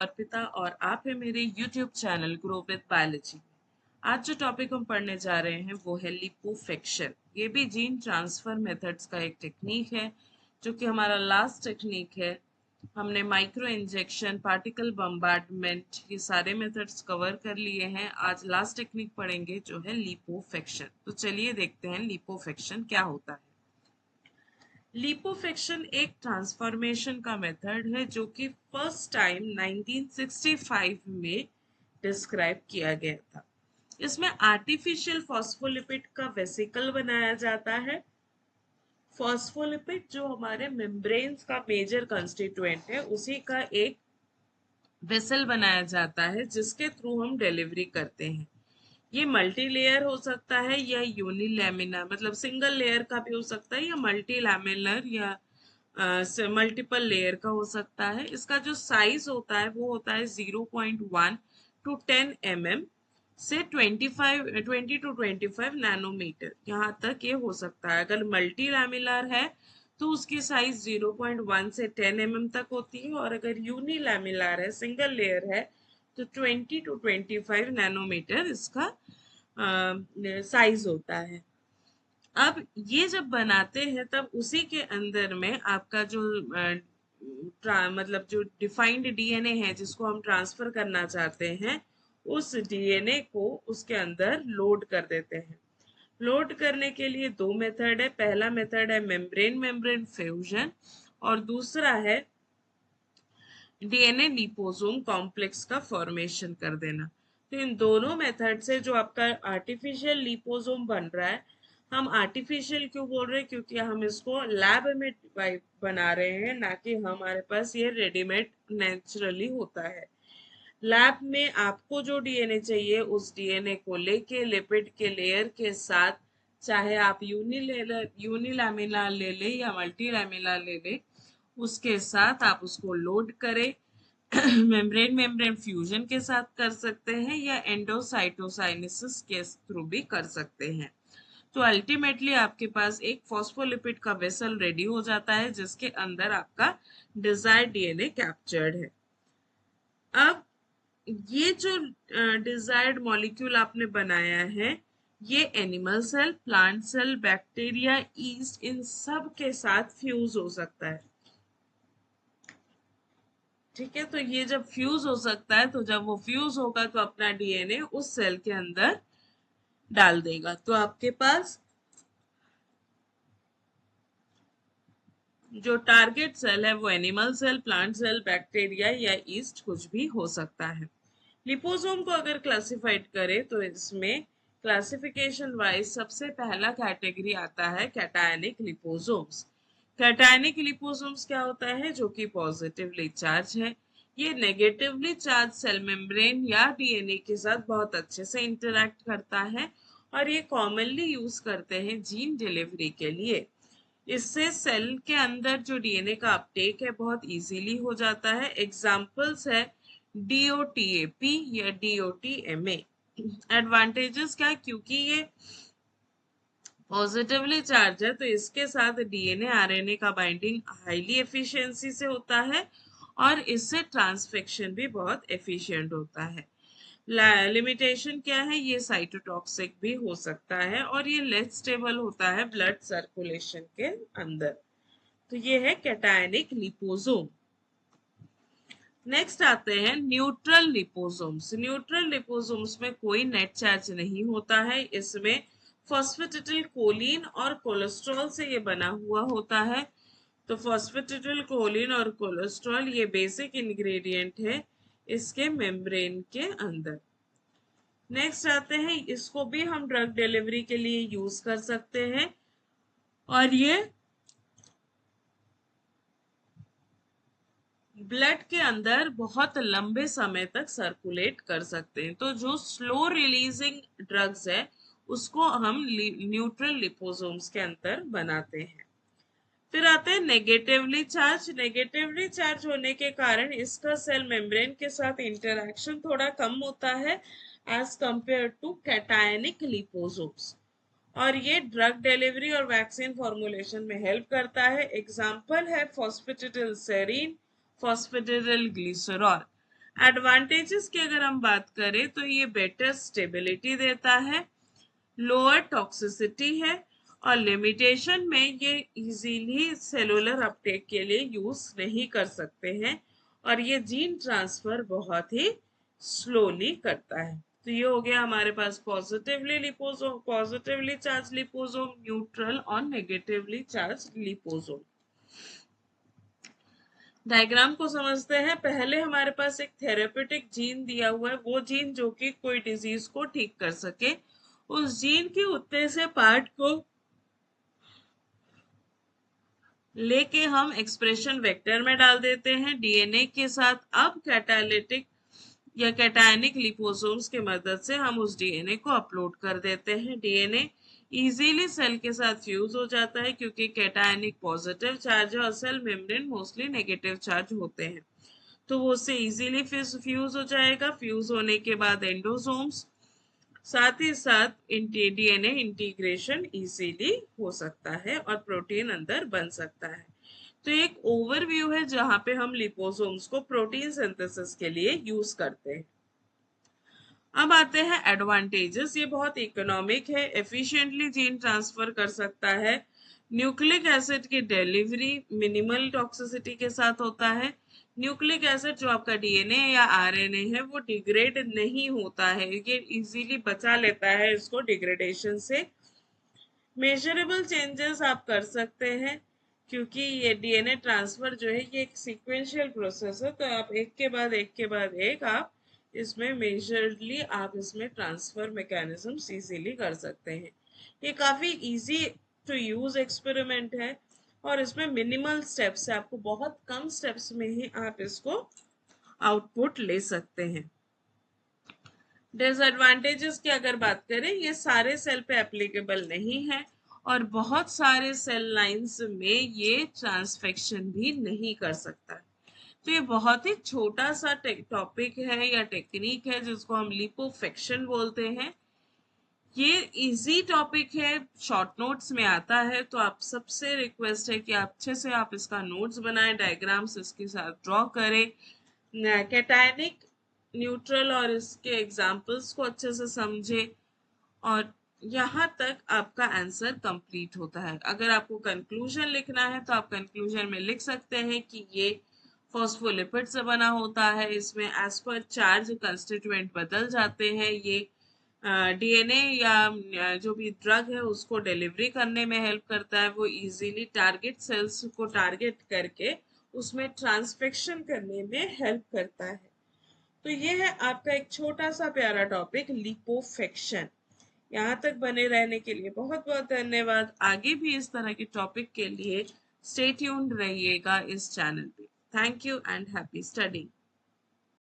अर्पिता और आप है मेरे YouTube channel grow with biology. आज जो टॉपिक हम पढ़ने जा रहे हैं वो है लिपोफेक्शन। ये भी जीन ट्रांसफर मेथड्स का एक टेक्निक है जो कि हमारा लास्ट टेक्निक है। हमने माइक्रो इंजेक्शन, पार्टिकल बम्बार्डमेंट, ये सारे मेथड्स कवर कर लिए हैं। आज लास्ट टेक्निक पढ़ेंगे जो है लिपोफेक्शन। तो चलिए देखते हैं लिपोफेक्शन क्या होता है। लिपोफेक्शन एक ट्रांसफॉर्मेशन का मेथड है जो कि फर्स्ट टाइम 1965 में डिस्क्राइब किया गया था। इसमें आर्टिफिशियल फॉस्फोलिपिड का वेसिकल बनाया जाता है। फॉस्फोलिपिड जो हमारे मेम्ब्रेन्स का मेजर कंस्टिट्यूएंट है, उसी का एक वेसल बनाया जाता है जिसके थ्रू हम डिलीवरी करते हैं। ये मल्टी लेयर हो सकता है या यूनिलैमिनर, मतलब सिंगल लेयर का भी हो सकता है, या मल्टी लैमिनर या मल्टीपल लेयर का हो सकता है। इसका जो साइज होता है वो होता है 0.1 टू 10 mm से 20 टू 25 नैनोमीटर, यहाँ तक ये हो सकता है। अगर मल्टी लैमिलर है तो उसकी साइज 0.1 से 10 mm तक होती है, और अगर यूनिलैमिलर है, सिंगल लेयर है, तो 20 टू 25 नैनोमीटर इसका साइज होता है। अब ये जब बनाते हैं तब उसी के अंदर में आपका जो मतलब जो डिफाइंड डीएनए है जिसको हम ट्रांसफर करना चाहते हैं, उस डीएनए को उसके अंदर लोड कर देते हैं। लोड करने के लिए दो मेथड है। पहला मेथड है मेम्ब्रेन मेम्ब्रेन फ्यूजन, और दूसरा है डीएनए लिपोसोम कॉम्प्लेक्स का फॉर्मेशन कर देना। तो इन दोनों मेथड से जो आपका आर्टिफिशियल लिपोसोम बन रहा है, हम आर्टिफिशियल क्यों बोल रहे हैं, क्योंकि हम इसको लैब में बना रहे हैं, ना कि हमारे पास ये रेडीमेड नेचुरली होता है। लैब में आपको जो डीएनए चाहिए उस डीएनए को लेके लिपिड के लेयर के साथ, चाहे आप यूनिलैमिनर ले ले या मल्टीलैमिनर ले ले, उसके साथ आप उसको लोड करें। मेम्ब्रेन मेम्ब्रेन फ्यूजन के साथ कर सकते हैं या एंडोसाइटोसाइनेसिस के थ्रू भी कर सकते हैं। तो अल्टीमेटली आपके पास एक फॉस्फोलिपिड का वेसल रेडी हो जाता है जिसके अंदर आपका डिजायर्ड डीएनए कैप्चर्ड है। अब ये जो डिजायर्ड मॉलिक्यूल आपने बनाया है, ये animal cell, plant cell, bacteria, yeast, इन सब के साथ फ्यूज हो सकता है। ठीक है, तो ये जब फ्यूज हो सकता है, तो जब वो फ्यूज होगा तो अपना डीएनए उस सेल के अंदर डाल देगा। तो आपके पास जो टारगेट सेल है वो animal cell, plant cell, bacteria या ईस्ट कुछ भी हो सकता है। लिपोसोम को अगर क्लासिफाइड करें तो इसमें क्लासिफिकेशन वाइज सबसे पहला कैटेगरी आता है कैटायनिक लिपोसोम्स। कैटायनिक लिपोसोम्स क्या होता है, जो कि पॉजिटिवली चार्ज है। ये नेगेटिवली चार्ज सेल मेम्ब्रेन या डीएनए के साथ बहुत अच्छे से इंटरैक्ट करता है, और ये कॉमनली यूज करते हैं जीन डिलीवरी के लिए। इससे सेल के अंदर जो डीएनए का अपटेक है बहुत इजीली हो जाता है। एग्जाम्पल्स है डीओटीएपी या डीओटीएमए। एडवांटेजेस क्या, क्योंकि ये पॉजिटिवली चार्ज है तो इसके साथ डीएनए आरएनए का बाइंडिंग हाईली एफिशिएंसी से होता है, और इससे ट्रांसफेक्शन भी बहुत एफिशिएंट होता है। लिमिटेशन क्या है, ये साइटोटॉक्सिक भी हो सकता है, और ये लेस स्टेबल होता है ब्लड सर्कुलेशन के अंदर। तो ये है कैटायनिक लिपोसोम। नेक्स्ट आते हैं न्यूट्रल लिपोसोम्स। न्यूट्रल लिपोसोम्स में कोई नेट चार्ज नहीं होता है। इसमें फॉस्फेटिडिल कोलिन और कोलेस्ट्रॉल से ये बना हुआ होता है। तो फॉस्फेटिडिल कोलिन और कोलेस्ट्रॉल ये बेसिक इंग्रेडिएंट है इसके मेम्ब्रेन के अंदर। नेक्स्ट आते हैं, इसको भी हम ड्रग डिलीवरी के लिए यूज कर सकते हैं, और ये ब्लड के अंदर बहुत लंबे समय तक सर्कुलेट कर सकते हैं। तो जो स्लो रिलीजिंग ड्रग्स है उसको हम न्यूट्रल लिपोसोम्स के अंदर बनाते हैं। फिर आते हैं नेगेटिवली चार्ज। नेगेटिवली चार्ज होने के कारण इसका सेल मेम्ब्रेन के साथ इंटरेक्शन थोड़ा कम होता है as compare to cationic liposomes, और ये ड्रग डिलीवरी और वैक्सीन फॉर्मुलेशन में हेल्प करता है। एग्जाम्पल है phosphatidyl serine, phosphatidyl glycerol. Advantages की अगर हम बात करें तो ये बेटर स्टेबिलिटी देता है, लोअर टॉक्सिसिटी है, और लिमिटेशन में ये इजीली सेलुलर अपटेक के लिए यूज नहीं कर सकते हैं, और ये जीन ट्रांसफर बहुत ही स्लोली करता है। तो ये हो गया हमारे पास positively liposome, positively charge liposome, neutral और नेगेटिवली चार्ज लिपोसोम। डायग्राम को समझते हैं। पहले हमारे पास एक थेरेपेटिक जीन दिया हुआ है, वो जीन जो कि कोई डिजीज को ठीक कर सके। उस जीन के उतने से पार्ट को लेके हम एक्सप्रेशन वेक्टर में डाल देते हैं डीएनए के साथ। अब कैटालिटिक या कैटायनिक लिपोसोम्स की मदद से हम उस डीएनए को अपलोड कर देते हैं। डीएनए इजीली सेल के साथ फ्यूज हो जाता है क्योंकि कैटायनिक पॉजिटिव चार्ज है और cell membrane mostly negative charge होते हैं, तो वो उससे इजीली फ्यूज हो जाएगा। फ्यूज होने के बाद एंडोसोम्स, साथ ही साथ डीएनए इंटीग्रेशन इजीली हो सकता है और प्रोटीन अंदर बन सकता है। तो एक ओवरव्यू है जहां पे हम लिपोसोम्स को प्रोटीन सिंथेसिस के लिए यूज करते हैं। अब आते हैं एडवांटेजेस। ये बहुत इकोनॉमिक है, एफिशिएंटली जीन ट्रांसफर कर सकता है, न्यूक्लिक एसिड की डिलीवरी मिनिमल टॉक्सिसिटी के साथ होता है। न्यूक्लिक एसिड जो आपका डीएनए या आरएनए है वो डिग्रेड नहीं होता है, ये इजीली बचा लेता है इसको डिग्रेडेशन से। मेजरेबल चेंजेस आप कर सकते हैं क्योंकि ये डीएनए ट्रांसफर जो है ये एक सीक्वेंशियल प्रोसेस है, तो आप एक के बाद एक के बाद एक आप इसमें मेजरली आप इसमें ट्रांसफर मैकेनिज्म इजीली कर सकते हैं। ये काफी इजी टू यूज एक्सपेरिमेंट है और इसमें मिनिमल स्टेप्स है, आपको बहुत कम स्टेप्स में ही आप इसको आउटपुट ले सकते हैं। डिसएडवांटेजेस की अगर बात करें, ये सारे सेल पे एप्लीकेबल नहीं है और बहुत सारे सेल लाइंस में ये ट्रांसफेक्शन भी नहीं कर सकता। तो ये बहुत ही छोटा सा टॉपिक है या टेक्निक है जिसको हम लिपोफेक्शन बोलते हैं। ये इजी टॉपिक है, शॉर्ट नोट्स में आता है, तो आप सबसे रिक्वेस्ट है कि अच्छे से आप इसका नोट्स बनाएं, डायग्राम्स इसके साथ ड्रॉ करें, कैटायनिक न्यूट्रल और इसके एग्जाम्पल्स को अच्छे से समझे, और यहाँ तक आपका आंसर कंप्लीट होता है। अगर आपको कंक्लूजन लिखना है तो आप कंक्लूजन में लिख सकते हैं कि ये फॉस्फोलिपिड से बना होता है, इसमें एज पर चार्ज कंस्टिट्यूएंट बदल जाते हैं, ये डीएनए या जो भी ड्रग है उसको डिलीवरी करने में हेल्प करता है, वो इजीली टारगेट सेल्स को टारगेट करके उसमें ट्रांसफेक्शन करने में हेल्प करता है। तो ये है आपका एक छोटा सा प्यारा टॉपिक लिपोफेक्शन। यहाँ तक बने रहने के लिए बहुत बहुत धन्यवाद। आगे भी इस तरह के टॉपिक के लिए स्टे ट्यून्ड रहिएगा इस चैनल पे। Thank you and happy studying.